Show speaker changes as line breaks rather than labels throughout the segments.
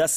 10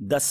10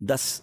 10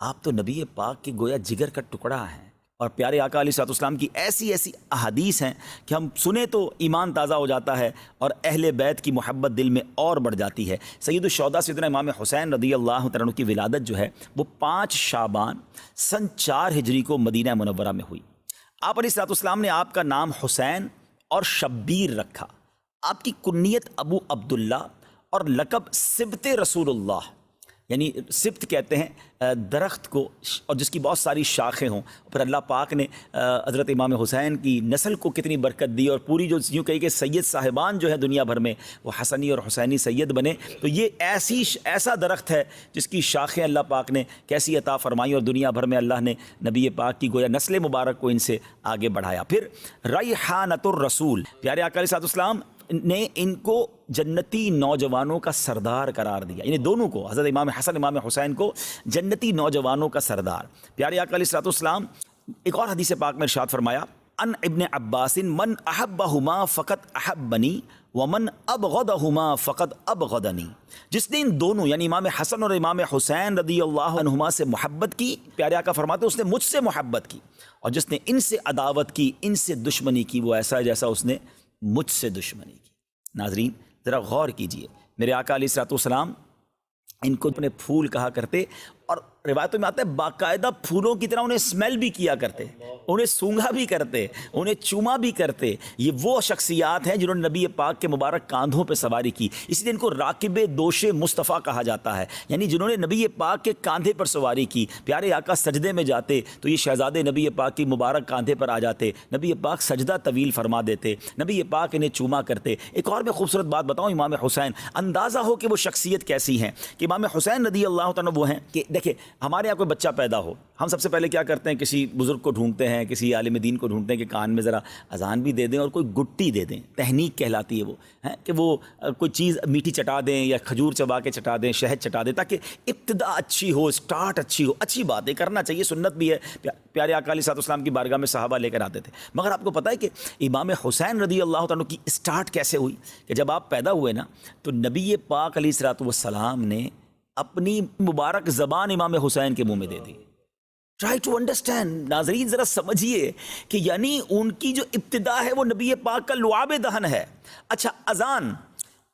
آپ تو نبی پاک کے گویا جگر کا ٹکڑا ہیں، اور پیارے آقا علیہ الصلوۃ والسلام کی ایسی ایسی احادیث ہیں کہ ہم سنیں تو ایمان تازہ ہو جاتا ہے اور اہل بیت کی محبت دل میں اور بڑھ جاتی ہے۔ سید الشہداء سیدنا امام حسین رضی اللہ تعالیٰ عنہ کی ولادت جو ہے وہ 5 شعبان سن 4 ہجری کو مدینہ منورہ میں ہوئی۔ آپ علیہ الصلوۃ والسلام نے آپ کا نام حسین اور شبیر رکھا۔ آپ کی کنیت ابو عبداللہ اور لقب سبط رسول اللہ، یعنی سبط کہتے ہیں درخت کو اور جس کی بہت ساری شاخیں ہوں۔ پھر اللہ پاک نے حضرت امام حسین کی نسل کو کتنی برکت دی، اور پوری جو یوں کہی کہ سید صاحبان جو ہیں دنیا بھر میں وہ حسنی اور حسینی سید بنے۔ تو یہ ایسا درخت ہے جس کی شاخیں اللہ پاک نے کیسی عطا فرمائی، اور دنیا بھر میں اللہ نے نبی پاک کی گویا نسل مبارک کو ان سے آگے بڑھایا۔ پھر ریحانۃ الرسول، پیارے آقا علیہ السلام نے ان کو جنتی نوجوانوں کا سردار قرار دیا، یعنی دونوں کو، حضرت امام حسن امام حسین کو جنتی نوجوانوں کا سردار۔ پیارے آقا علیہ السلام ایک اور حدیث پاک میں ارشاد فرمایا، ان ابن عباس من احبہما فقط احبنی ومن ابغضہما فقط ابغضنی، جس نے ان دونوں یعنی امام حسن اور امام حسین رضی اللہ عنہما سے محبت کی، پیارے آقا فرماتے اس نے مجھ سے محبت کی، اور جس نے ان سے عداوت کی، ان سے دشمنی کی، وہ ایسا ہے جیسا اس نے مجھ سے دشمنی کی۔ ناظرین ذرا غور کیجئے، میرے آقا علیہ السلام ان کو اپنے پھول کہا کرتے، اور روایتوں میں آتا ہے باقاعدہ پھولوں کی طرح انہیں اسمیل بھی کیا کرتے، انہیں سونگھا بھی کرتے، انہیں چوما بھی کرتے۔ یہ وہ شخصیات ہیں جنہوں نے نبی پاک کے مبارک کاندھوں پہ سواری کی، اس لیے ان کو راکب دوش مصطفیٰ کہا جاتا ہے، یعنی جنہوں نے نبی پاک کے کاندھے پر سواری کی۔ پیارے آقا سجدے میں جاتے تو یہ شہزادے نبی پاک کی مبارک کاندھے پر آ جاتے، نبی پاک سجدہ طویل فرما دیتے، نبی پاک انہیں چوما کرتے۔ ایک اور میں خوبصورت بات بتاؤں، امام حسین، اندازہ ہو کہ وہ شخصیت کیسی ہیں کہ امام حسین رضی اللہ تعالیٰ وہ ہیں کہ دیکھیں ہمارے یہاں کوئی بچہ پیدا ہو، ہم سب سے پہلے کیا کرتے ہیں، کسی بزرگ کو ڈھونڈتے ہیں، کسی عالم دین کو ڈھونڈتے ہیں کہ کان میں ذرا اذان بھی دے دیں اور کوئی گٹی دے دیں، تہنیک کہلاتی ہے وہ، کہ وہ کوئی چیز میٹھی چٹا دیں یا کھجور چبا کے چٹا دیں، شہد چٹا دیں، تاکہ ابتدا اچھی ہو، سٹارٹ اچھی ہو۔ اچھی بات ہے، کرنا چاہیے، سنت بھی ہے۔ پیارے آقا علیہ السلام کی بارگاہ میں صحابہ لے کر آتے تھے، مگر آپ کو پتہ ہے کہ امام حسین رضی اللہ تعالیٰ کی سٹارٹ کیسے ہوئی کہ جب آپ پیدا ہوئے نا تو نبی پاک علیہ السلام نے اپنی مبارک زبان امام حسین کے منہ میں دے دی۔ ٹرائی ٹو انڈرسٹینڈ، ناظرین ذرا سمجھیے کہ یعنی ان کی جو ابتدا ہے وہ نبی پاک کا لعاب دہن ہے۔ اچھا،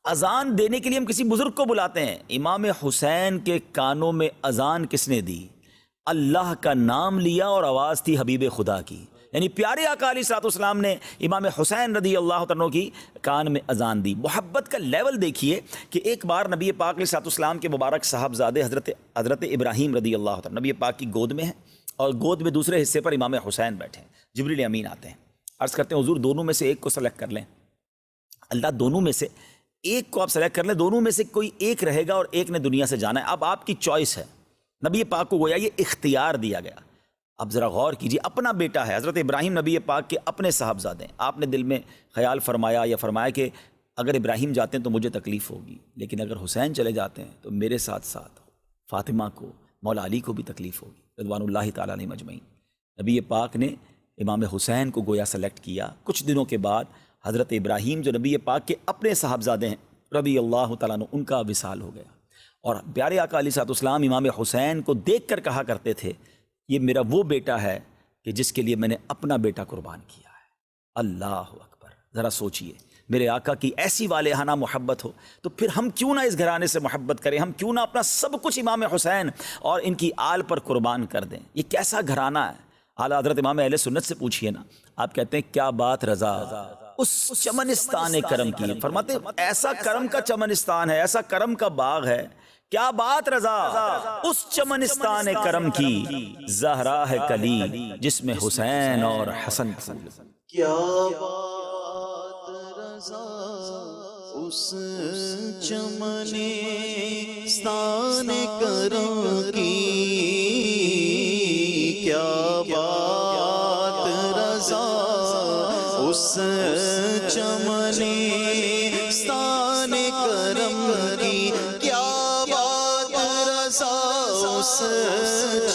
اذان دینے کے لیے ہم کسی بزرگ کو بلاتے ہیں، امام حسین کے کانوں میں اذان کس نے دی؟ اللہ کا نام لیا اور آواز تھی حبیب خدا کی، یعنی پیارے آقا علیہ السلام نے امام حسین رضی اللہ عنہ کی کان میں اذان دی۔ محبت کا لیول دیکھیے کہ ایک بار نبی پاک علیہ السلام کے مبارک صاحبزادے حضرت ابراہیم رضی اللہ عنہ نبی پاک کی گود میں ہیں، اور گود میں دوسرے حصے پر امام حسین بیٹھے ہیں۔ جبریل امین آتے ہیں، عرض کرتے ہیں حضور دونوں میں سے ایک کو سلیکٹ کر لیں۔ اللہ دونوں میں سے ایک کو آپ سلیکٹ کر لیں، دونوں میں سے کوئی ایک رہے گا اور ایک نے دنیا سے جانا ہے، اب آپ کی چوائس ہے۔ نبی پاک کو گویا یہ اختیار دیا گیا۔ اب ذرا غور کیجیے، اپنا بیٹا ہے، حضرت ابراہیم نبی پاک کے اپنے صاحبزادے ہیں، آپ نے دل میں خیال فرمایا یا فرمایا کہ اگر ابراہیم جاتے ہیں تو مجھے تکلیف ہوگی، لیکن اگر حسین چلے جاتے ہیں تو میرے ساتھ ساتھ فاطمہ کو، مولا علی کو بھی تکلیف ہوگی رضوان اللہ تعالیٰ علیہ مجمعین۔ نبی پاک نے امام حسین کو گویا سلیکٹ کیا۔ کچھ دنوں کے بعد حضرت ابراہیم جو نبی پاک کے اپنے صاحبزادے ہیں رضی اللہ تعالیٰ عنہ، ان کا وصال ہو گیا، اور پیارے آقا علیہ السلام امام حسین کو دیکھ کر کہا کرتے تھے یہ میرا وہ بیٹا ہے کہ جس کے لیے میں نے اپنا بیٹا قربان کیا ہے۔ اللہ اکبر، ذرا سوچئے، میرے آقا کی ایسی والہانہ محبت ہو تو پھر ہم کیوں نہ اس گھرانے سے محبت کریں، ہم کیوں نہ اپنا سب کچھ امام حسین اور ان کی آل پر قربان کر دیں۔ یہ کیسا گھرانہ ہے۔ اعلیٰ حضرت امام اہل سنت سے پوچھئے نا، آپ کہتے ہیں کیا بات رضا اس چمنستان کرم کی، فرماتے ہیں ایسا کرم کا چمنستان ہے، ایسا کرم کا باغ ہے، کیا بات رضا اس چمنستان کرم کی، زہرا ہے کلی جس میں حسین اور حسن پسند۔
کیا بات رضا اس چمنستان کرم کی، کیا بات رضا اس چمنستان کرم کی، کیا بات رضا اس چمنستان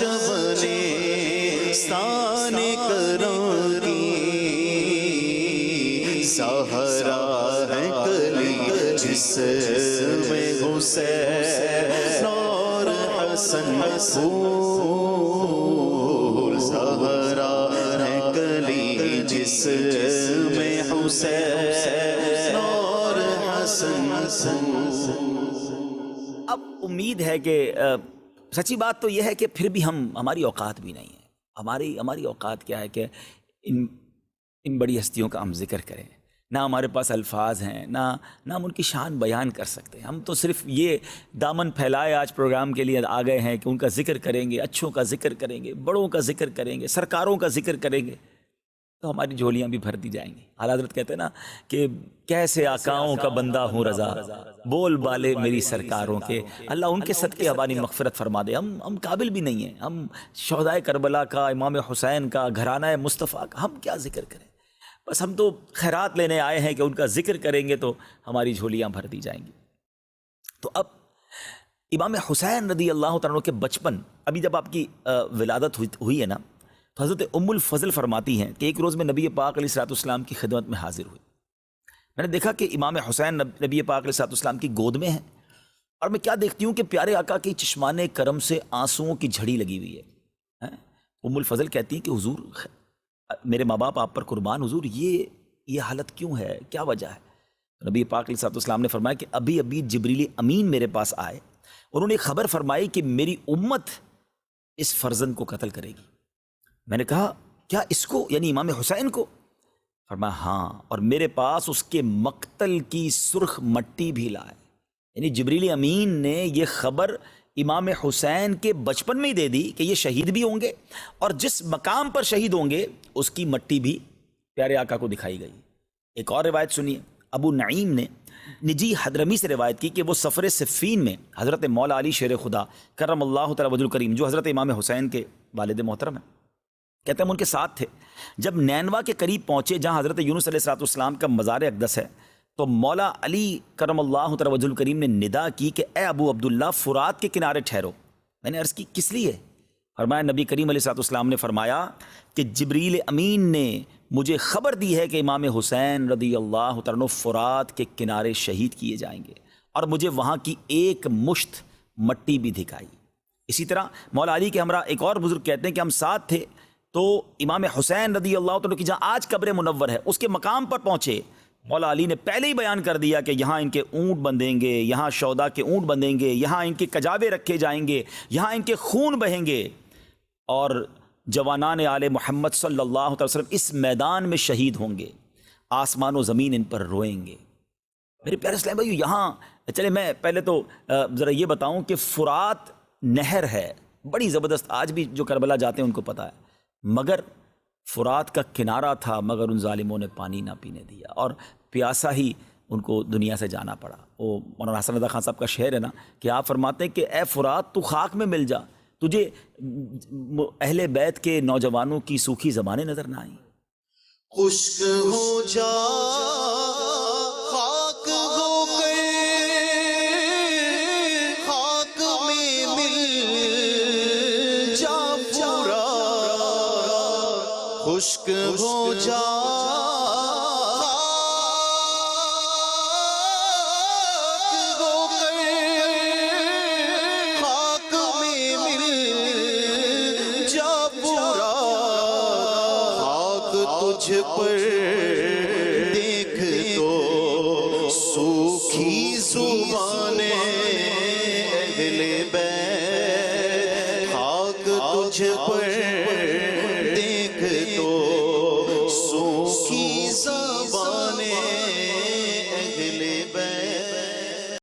کرم کی، سہرا ہے کلی جس میں حسین اور حسن جسم حسین اور حسن
اب امید ہے کہ سچی بات تو یہ ہے کہ پھر بھی ہماری اوقات بھی نہیں ہے. ہماری اوقات کیا ہے کہ ان بڑی ہستیوں کا ہم ذکر کریں. نہ ہمارے پاس الفاظ ہیں، نہ ہم ان کی شان بیان کر سکتے. ہم تو صرف یہ دامن پھیلائے آج پروگرام کے لیے آ گئے ہیں کہ ان کا ذکر کریں گے، اچھوں کا ذکر کریں گے، بڑوں کا ذکر کریں گے، سرکاروں کا ذکر کریں گے تو ہماری جھولیاں بھی بھر دی جائیں گی. اعلیٰ حضرت کہتے ہیں نا کہ کیسے آقاؤں کا بندہ ہوں رضا، بول بالے میری سرکاروں کے. اللہ ان کے صدقے ہماری مغفرت فرما دے. ہم قابل بھی نہیں ہیں. ہم شہدائے کربلا کا، امام حسین کا، گھرانہ مصطفیٰ کا ہم کیا ذکر کریں. بس ہم تو خیرات لینے آئے ہیں کہ ان کا ذکر کریں گے تو ہماری جھولیاں بھر دی جائیں گی. تو اب امام حسین رضی اللہ تعالیٰ عنہ کے بچپن، ابھی جب آپ کی ولادت ہوئی ہے نا، تو حضرت ام الفضل فرماتی ہیں کہ ایک روز میں نبی پاک علیہ الصلوۃ والسلام کی خدمت میں حاضر ہوئی. میں نے دیکھا کہ امام حسین نبی پاک علیہ الصلوۃ والسلام کی گود میں ہیں، اور میں کیا دیکھتی ہوں کہ پیارے آقا کی چشمان کرم سے آنسوؤں کی جھڑی لگی ہوئی ہے. ام الفضل کہتی ہیں کہ حضور میرے ماں باپ آپ پر قربان، حضور یہ حالت کیوں ہے، کیا وجہ ہے؟ نبی پاک علیہ الصلوۃ والسلام نے فرمایا کہ ابھی جبریل امین میرے پاس آئے، انہوں نے خبر فرمائی کہ میری امت اس فرزند کو قتل کرے گی. میں نے کہا کیا اس کو، یعنی امام حسین کو؟ فرمایا ہاں، اور میرے پاس اس کے مقتل کی سرخ مٹی بھی لائے. یعنی جبریل امین نے یہ خبر امام حسین کے بچپن میں ہی دے دی کہ یہ شہید بھی ہوں گے، اور جس مقام پر شہید ہوں گے اس کی مٹی بھی پیارے آقا کو دکھائی گئی. ایک اور روایت سنیے. ابو نعیم نے نجی حضرمی سے روایت کی کہ وہ سفر صفین میں حضرت مولا علی شیر خدا کرم اللہ تعالی وجہ الکریم، جو حضرت امام حسین کے والد محترم ہیں، کہتے ہیں ہم ان کے ساتھ تھے. جب نینوا کے قریب پہنچے جہاں حضرت یونس علیہ السلام کا مزار اقدس ہے، تو مولا علی کرم اللہ تعالی وجہ الکریم نے ندا کی کہ اے ابو عبداللہ فرات کے کنارے ٹھہرو. میں نے عرض کی کس لیے؟ فرمایا نبی کریم علیہ السلام نے فرمایا کہ جبریل امین نے مجھے خبر دی ہے کہ امام حسین رضی اللہ تعالیٰ عنہ فرات کے کنارے شہید کیے جائیں گے، اور مجھے وہاں کی ایک مشت مٹی بھی دکھائی. اسی طرح مولا علی کے ہمراہ ایک اور بزرگ کہتے ہیں کہ ہم ساتھ تھے، تو امام حسین رضی اللہ تعالیٰ کی جہاں آج قبر منور ہے اس کے مقام پر پہنچے. مولا علی نے پہلے ہی بیان کر دیا کہ یہاں ان کے اونٹ بندھیں گے، یہاں شہداء کے اونٹ بندھیں گے، یہاں ان کے کجاوے رکھے جائیں گے، یہاں ان کے خون بہیں گے، اور جوانان آل محمد صلی اللہ علیہ وسلم اس میدان میں شہید ہوں گے، آسمان و زمین ان پر روئیں گے. میرے پیارے اسلام بھائیو، یہاں چلے میں پہلے تو ذرا یہ بتاؤں کہ فرات نہر ہے بڑی زبردست، آج بھی جو کربلا جاتے ہیں ان کو پتہ ہے، مگر فرات کا کنارہ تھا، مگر ان ظالموں نے پانی نہ پینے دیا اور پیاسا ہی ان کو دنیا سے جانا پڑا. وہ مولانا حسن رضا خان صاحب کا شعر ہے نا کہ آپ فرماتے ہیں کہ اے فرات تو خاک میں مل جا، تجھے اہل بیت کے نوجوانوں کی سوکھی زبانیں نظر نہ آئیں.
خشک ہو جا خاک ہو گئے، خاک میں مل جا پورا، خشک ہو جا تجھ پر دیکھ تو سوکھی زبانیں اہل بیت، خاک تجھ پر